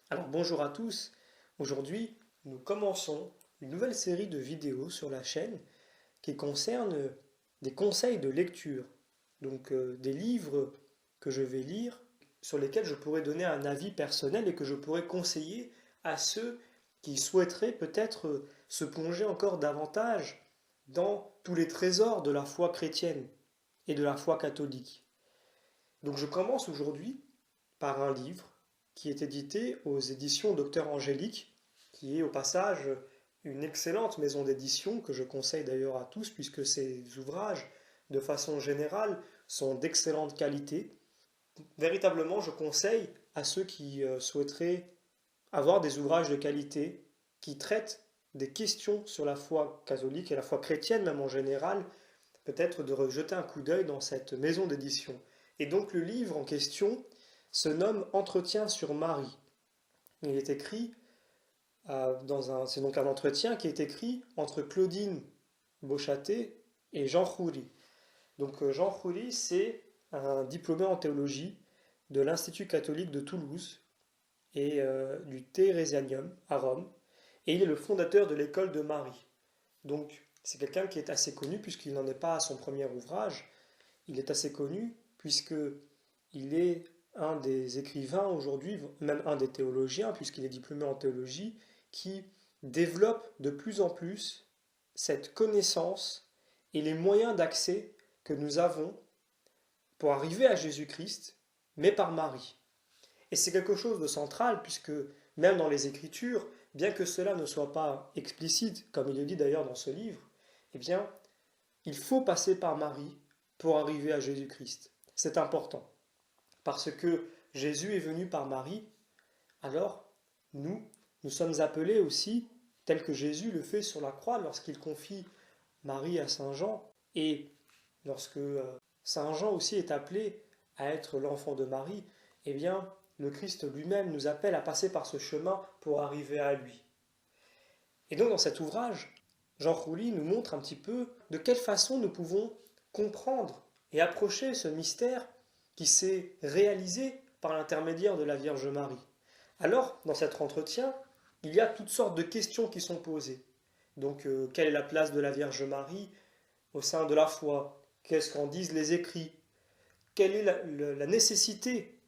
Alors bonjour à tous, aujourd'hui nous commençons une nouvelle série de vidéos sur la chaîne qui concerne des conseils de lecture, donc des livres que je vais lire sur lesquels je pourrais donner un avis personnel et que je pourrais conseiller à ceux qui souhaiteraient peut-être se plonger encore davantage dans tous les trésors de la foi chrétienne et de la foi catholique. Donc je commence aujourd'hui par un livre qui est édité aux éditions Docteur Angélique, qui est au passage une excellente maison d'édition que je conseille d'ailleurs à tous puisque ces ouvrages, de façon générale, sont d'excellente qualité. Véritablement, je conseille à ceux qui souhaiteraient avoir des ouvrages de qualité qui traitent des questions sur la foi catholique et la foi chrétienne même en général, peut-être de rejeter un coup d'œil dans cette maison d'édition. Et donc le livre en question se nomme Entretien sur Marie. Il est écrit c'est donc un entretien qui est écrit entre Claudine Beauchâté et Jean Rouly. Donc Jean Rouly, c'est un diplômé en théologie de l'Institut catholique de Toulouse et du Thérésianum à Rome, et il est le fondateur de l'école de Marie. Donc c'est quelqu'un qui est assez connu puisqu'il n'en est pas à son premier ouvrage. Il est assez connu puisque il est un des écrivains aujourd'hui, même un des théologiens, puisqu'il est diplômé en théologie, qui développe de plus en plus cette connaissance et les moyens d'accès que nous avons pour arriver à Jésus-Christ, mais par Marie. Et c'est quelque chose de central, puisque même dans les Écritures, bien que cela ne soit pas explicite, comme il est dit d'ailleurs dans ce livre, eh bien, il faut passer par Marie pour arriver à Jésus-Christ. C'est important. Parce que Jésus est venu par Marie, alors nous sommes appelés aussi, tel que Jésus le fait sur la croix lorsqu'il confie Marie à Saint Jean, et lorsque Saint Jean aussi est appelé à être l'enfant de Marie, eh bien, le Christ lui-même nous appelle à passer par ce chemin pour arriver à lui. Et donc dans cet ouvrage, Jean Rouly nous montre un petit peu de quelle façon nous pouvons comprendre et approcher ce mystère qui s'est réalisé par l'intermédiaire de la Vierge Marie. Alors, dans cet entretien, il y a toutes sortes de questions qui sont posées. Donc, quelle est la place de la Vierge Marie au sein de la foi? Qu'est-ce qu'en disent les écrits? Quelle est la nécessité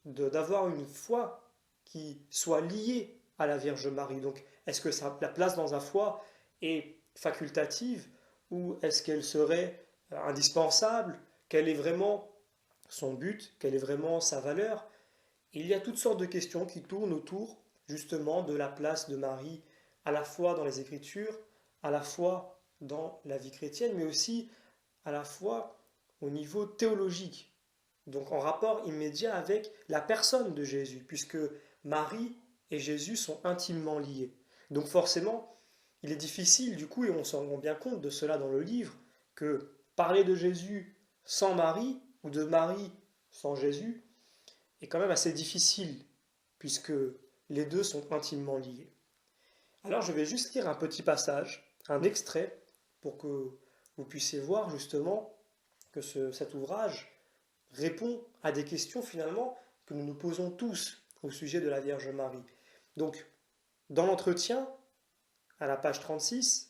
d'avoir une foi qui soit liée à la Vierge Marie? Donc, est-ce que la place dans la foi est facultative ou est-ce qu'elle serait indispensable? Quel est vraiment son but? Quelle est vraiment sa valeur? Il y a toutes sortes de questions qui tournent autour justement de la place de Marie, à la fois dans les Écritures, à la fois dans la vie chrétienne, mais aussi à la fois au niveau théologique. Donc en rapport immédiat avec la personne de Jésus, puisque Marie et Jésus sont intimement liés. Donc forcément, il est difficile du coup, et on s'en rend bien compte de cela dans le livre, que parler de Jésus sans Marie, ou de Marie sans Jésus, est quand même assez difficile, puisque les deux sont intimement liés. Alors je vais juste lire un petit passage, un extrait, pour que vous puissiez voir justement que cet ouvrage répond à des questions finalement que nous nous posons tous au sujet de la Vierge Marie. Donc, dans l'entretien, à la page 36,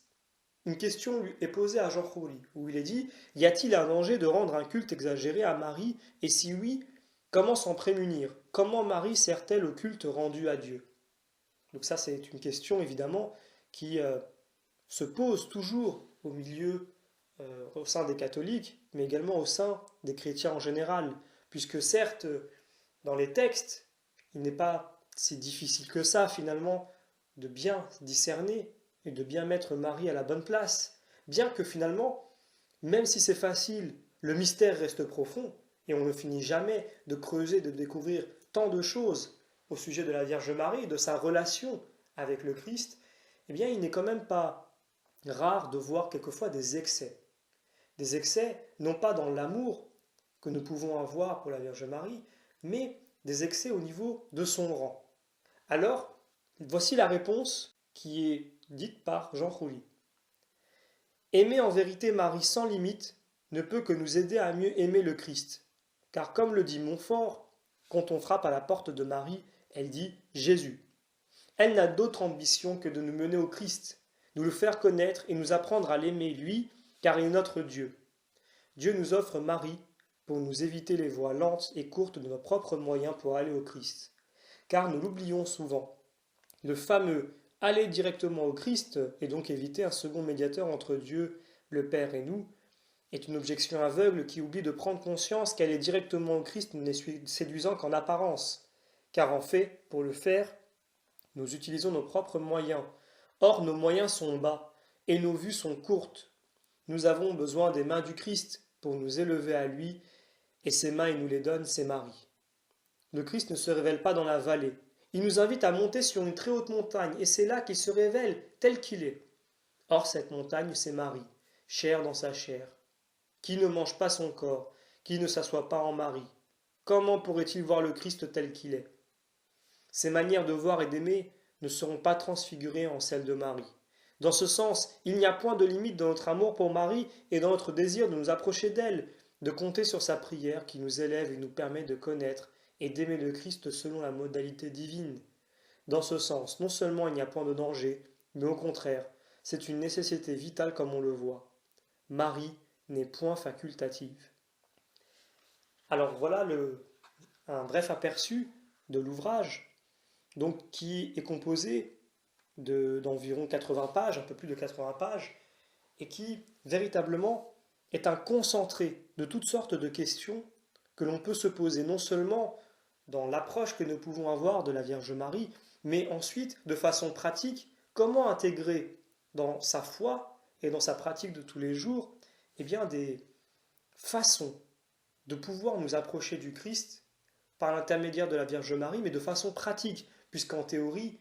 une question lui est posée à Jean Rouly, où il est dit: y a-t-il un danger de rendre un culte exagéré à Marie? Et si oui, comment s'en prémunir? Comment Marie sert-elle au culte rendu à Dieu? Donc ça, c'est une question évidemment qui se pose toujours au sein des catholiques, mais également au sein des chrétiens en général, puisque certes, dans les textes, il n'est pas si difficile que ça finalement de bien discerner et de bien mettre Marie à la bonne place, bien que finalement, même si c'est facile, le mystère reste profond, et on ne finit jamais de creuser, de découvrir tant de choses au sujet de la Vierge Marie, de sa relation avec le Christ, eh bien il n'est quand même pas rare de voir quelquefois des excès. Des excès, non pas dans l'amour que nous pouvons avoir pour la Vierge Marie, mais des excès au niveau de son rang. Alors, voici la réponse qui est dite par Jean Rouly. Aimer en vérité Marie sans limite ne peut que nous aider à mieux aimer le Christ. Car comme le dit Montfort, quand on frappe à la porte de Marie, elle dit Jésus. Elle n'a d'autre ambition que de nous mener au Christ, nous le faire connaître et nous apprendre à l'aimer lui, car il est notre Dieu. Dieu nous offre Marie pour nous éviter les voies lentes et courtes de nos propres moyens pour aller au Christ. Car nous l'oublions souvent. Le fameux aller directement au Christ, et donc éviter un second médiateur entre Dieu, le Père et nous, est une objection aveugle qui oublie de prendre conscience qu'aller directement au Christ n'est séduisant qu'en apparence. Car en fait, pour le faire, nous utilisons nos propres moyens. Or, nos moyens sont bas, et nos vues sont courtes. Nous avons besoin des mains du Christ pour nous élever à lui, et ces mains, il nous les donne, c'est Marie. Le Christ ne se révèle pas dans la vallée. Il nous invite à monter sur une très haute montagne, et c'est là qu'il se révèle tel qu'il est. Or, cette montagne, c'est Marie, chair dans sa chair. Qui ne mange pas son corps, qui ne s'assoit pas en Marie, comment pourrait-il voir le Christ tel qu'il est? Ses manières de voir et d'aimer ne seront pas transfigurées en celles de Marie. Dans ce sens, il n'y a point de limite dans notre amour pour Marie et dans notre désir de nous approcher d'elle, de compter sur sa prière qui nous élève et nous permet de connaître et d'aimer le Christ selon la modalité divine. Dans ce sens, non seulement il n'y a point de danger, mais au contraire, c'est une nécessité vitale comme on le voit. Marie n'est point facultative. Alors voilà un bref aperçu de l'ouvrage, donc qui est composé d'environ 80 pages, un peu plus de 80 pages, et qui véritablement est un concentré de toutes sortes de questions que l'on peut se poser, non seulement dans l'approche que nous pouvons avoir de la Vierge Marie, mais ensuite, de façon pratique, comment intégrer dans sa foi et dans sa pratique de tous les jours, eh bien, des façons de pouvoir nous approcher du Christ par l'intermédiaire de la Vierge Marie, mais de façon pratique, puisqu'en théorie,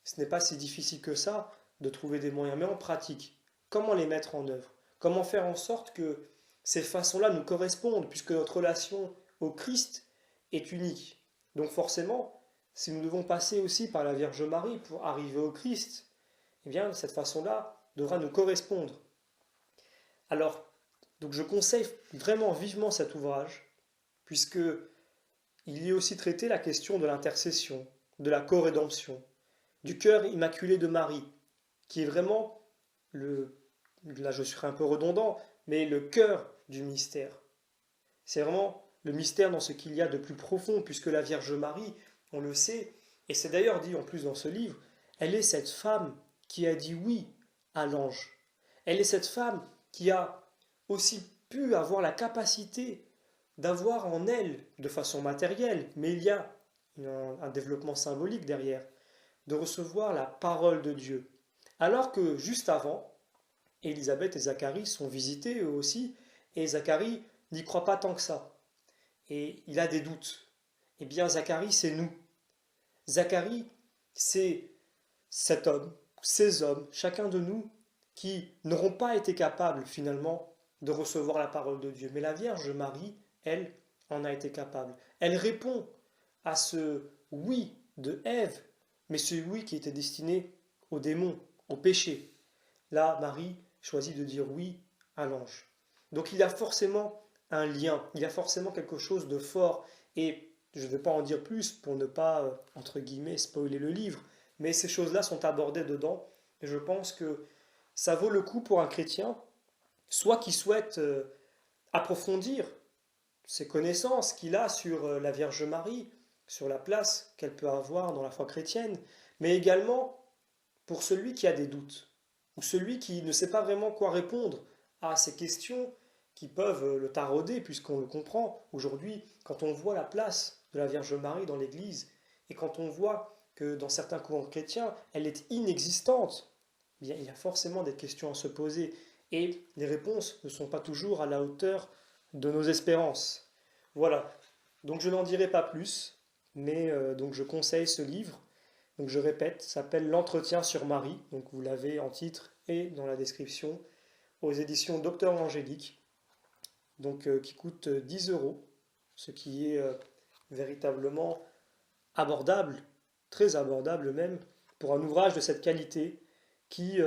ce n'est pas si difficile que ça de trouver des moyens, mais en pratique, comment les mettre en œuvre? Comment faire en sorte que ces façons-là nous correspondent, puisque notre relation au Christ est unique. Donc forcément, si nous devons passer aussi par la Vierge Marie pour arriver au Christ, eh bien, cette façon-là devra nous correspondre. Alors, donc je conseille vraiment vivement cet ouvrage, puisque il y est aussi traité la question de l'intercession, de la co-rédemption, du cœur immaculé de Marie, qui est vraiment là je serai un peu redondant, mais le cœur du mystère. C'est vraiment le mystère dans ce qu'il y a de plus profond, puisque la Vierge Marie, on le sait, et c'est d'ailleurs dit en plus dans ce livre, elle est cette femme qui a dit oui à l'ange. Elle est cette femme qui a aussi pu avoir la capacité d'avoir en elle, de façon matérielle, mais il y a un développement symbolique derrière, de recevoir la parole de Dieu. Alors que juste avant, Élisabeth et Zacharie sont visités eux aussi, et Zacharie n'y croit pas tant que ça. Et il a des doutes. Eh bien, Zacharie, c'est nous. Zacharie, c'est cet homme, ces hommes, chacun de nous, qui n'auront pas été capables finalement de recevoir la parole de Dieu. Mais la Vierge Marie, elle, en a été capable. Elle répond à ce oui de Ève, mais ce oui qui était destiné aux démons, au péché. Là, Marie choisit de dire oui à l'ange. Donc il y a forcément un lien, il y a forcément quelque chose de fort, et je ne vais pas en dire plus pour ne pas, entre guillemets, spoiler le livre, mais ces choses-là sont abordées dedans, et je pense que ça vaut le coup pour un chrétien, soit qui souhaite approfondir ses connaissances qu'il a sur la Vierge Marie, sur la place qu'elle peut avoir dans la foi chrétienne, mais également pour celui qui a des doutes, ou celui qui ne sait pas vraiment quoi répondre à ces questions qui peuvent le tarauder, puisqu'on le comprend aujourd'hui, quand on voit la place de la Vierge Marie dans l'Église, et quand on voit que dans certains courants chrétiens, elle est inexistante, eh bien, il y a forcément des questions à se poser, et les réponses ne sont pas toujours à la hauteur de nos espérances. Voilà, donc je n'en dirai pas plus, mais donc je conseille ce livre. Donc je répète, ça s'appelle L'Entretien sur Marie, donc vous l'avez en titre et dans la description, aux éditions Docteur Angélique, donc qui coûte 10 euros, ce qui est véritablement abordable, très abordable même, pour un ouvrage de cette qualité qui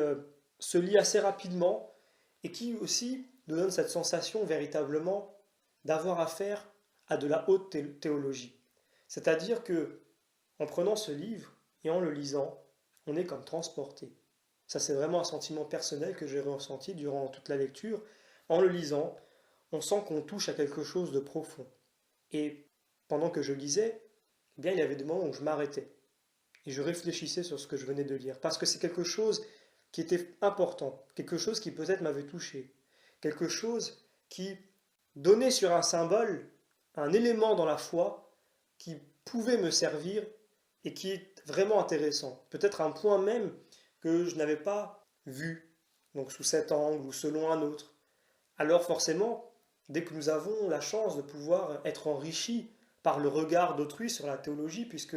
se lit assez rapidement et qui aussi nous donne cette sensation véritablement d'avoir affaire à de la haute théologie. C'est-à-dire que, en prenant ce livre, et en le lisant, on est comme transporté. Ça, c'est vraiment un sentiment personnel que j'ai ressenti durant toute la lecture. En le lisant, on sent qu'on touche à quelque chose de profond. Et pendant que je lisais, eh bien, il y avait des moments où je m'arrêtais et je réfléchissais sur ce que je venais de lire, parce que c'est quelque chose qui était important, quelque chose qui peut-être m'avait touché, quelque chose qui donnait sur un symbole, un élément dans la foi qui pouvait me servir et qui est vraiment intéressant. Peut-être un point même que je n'avais pas vu, donc sous cet angle ou selon un autre. Alors forcément, dès que nous avons la chance de pouvoir être enrichis par le regard d'autrui sur la théologie, puisque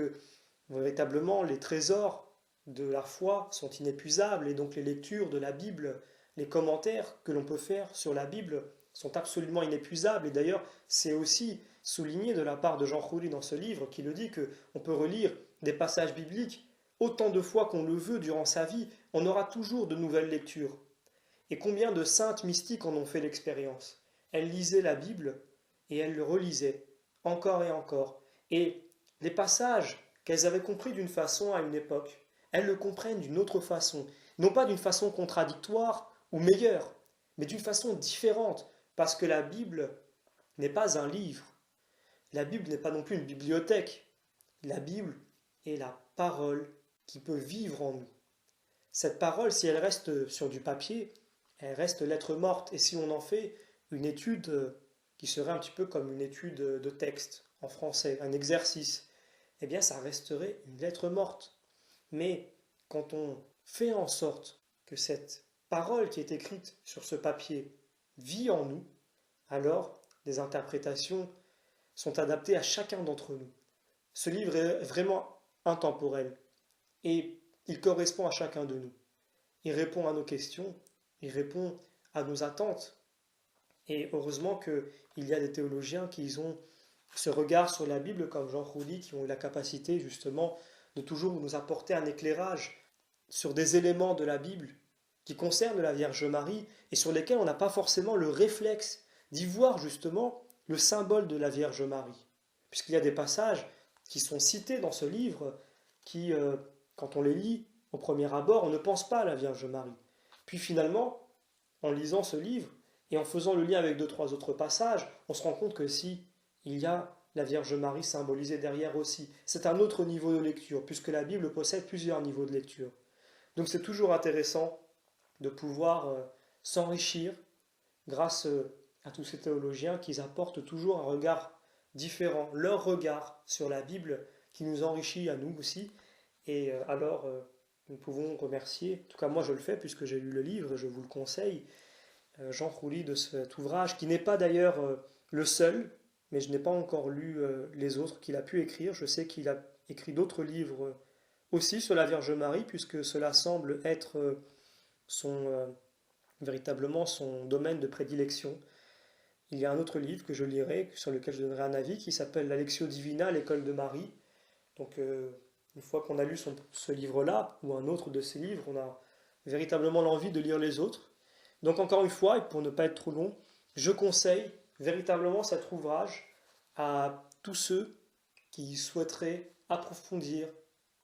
véritablement les trésors de la foi sont inépuisables, et donc les lectures de la Bible, les commentaires que l'on peut faire sur la Bible sont absolument inépuisables. Et d'ailleurs, c'est aussi souligné de la part de Jean Rouly dans ce livre, qui le dit qu'on peut relire des passages bibliques autant de fois qu'on le veut durant sa vie, on aura toujours de nouvelles lectures. Et combien de saintes mystiques en ont fait l'expérience? Elles lisaient la Bible et elles le relisaient encore et encore. Et les passages qu'elles avaient compris d'une façon à une époque, elles le comprennent d'une autre façon. Non pas d'une façon contradictoire ou meilleure, mais d'une façon différente. Parce que la Bible n'est pas un livre. La Bible n'est pas non plus une bibliothèque. La Bible est la parole qui peut vivre en nous. Cette parole, si elle reste sur du papier, elle reste lettre morte. Et si on en fait une étude qui serait un petit peu comme une étude de texte en français, un exercice, eh bien ça resterait une lettre morte. Mais quand on fait en sorte que cette parole qui est écrite sur ce papier vit en nous, alors les interprétations sont adaptées à chacun d'entre nous. Ce livre est vraiment intemporel et il correspond à chacun de nous. Il répond à nos questions, il répond à nos attentes. Et heureusement qu'il y a des théologiens qui ont ce regard sur la Bible, comme Jean Rouly, qui ont eu la capacité justement de toujours nous apporter un éclairage sur des éléments de la Bible qui concernent la Vierge Marie et sur lesquels on n'a pas forcément le réflexe d'y voir justement le symbole de la Vierge Marie. Puisqu'il y a des passages qui sont cités dans ce livre qui, quand on les lit, au premier abord, on ne pense pas à la Vierge Marie. Puis finalement, en lisant ce livre et en faisant le lien avec deux, trois autres passages, on se rend compte que si il y a la Vierge Marie symbolisée derrière aussi, c'est un autre niveau de lecture, puisque la Bible possède plusieurs niveaux de lecture. Donc c'est toujours intéressant de pouvoir s'enrichir grâce à tous ces théologiens qui apportent toujours un regard différent, leur regard sur la Bible qui nous enrichit à nous aussi. Et alors, nous pouvons remercier, en tout cas moi je le fais puisque j'ai lu le livre et je vous le conseille, Jean Rouly de cet ouvrage, qui n'est pas d'ailleurs le seul, mais je n'ai pas encore lu les autres qu'il a pu écrire. Je sais qu'il a écrit d'autres livres aussi sur la Vierge Marie, puisque cela semble être véritablement son domaine de prédilection. Il y a un autre livre que je lirai, sur lequel je donnerai un avis, qui s'appelle l'Alexio Divina, l'école de Marie. Donc, une fois qu'on a lu ce livre-là, ou un autre de ces livres, on a véritablement l'envie de lire les autres. Donc, encore une fois, et pour ne pas être trop long, je conseille véritablement cet ouvrage à tous ceux qui souhaiteraient approfondir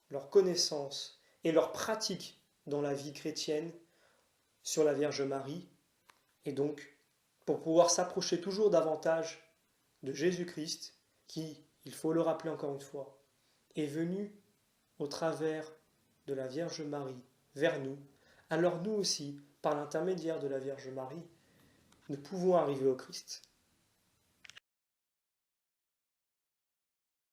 leur connaissance et leur pratique dans la vie chrétienne sur la Vierge Marie, et donc pour pouvoir s'approcher toujours davantage de Jésus-Christ, qui, il faut le rappeler encore une fois, est venu au travers de la Vierge Marie vers nous. Alors nous aussi, par l'intermédiaire de la Vierge Marie, nous pouvons arriver au Christ.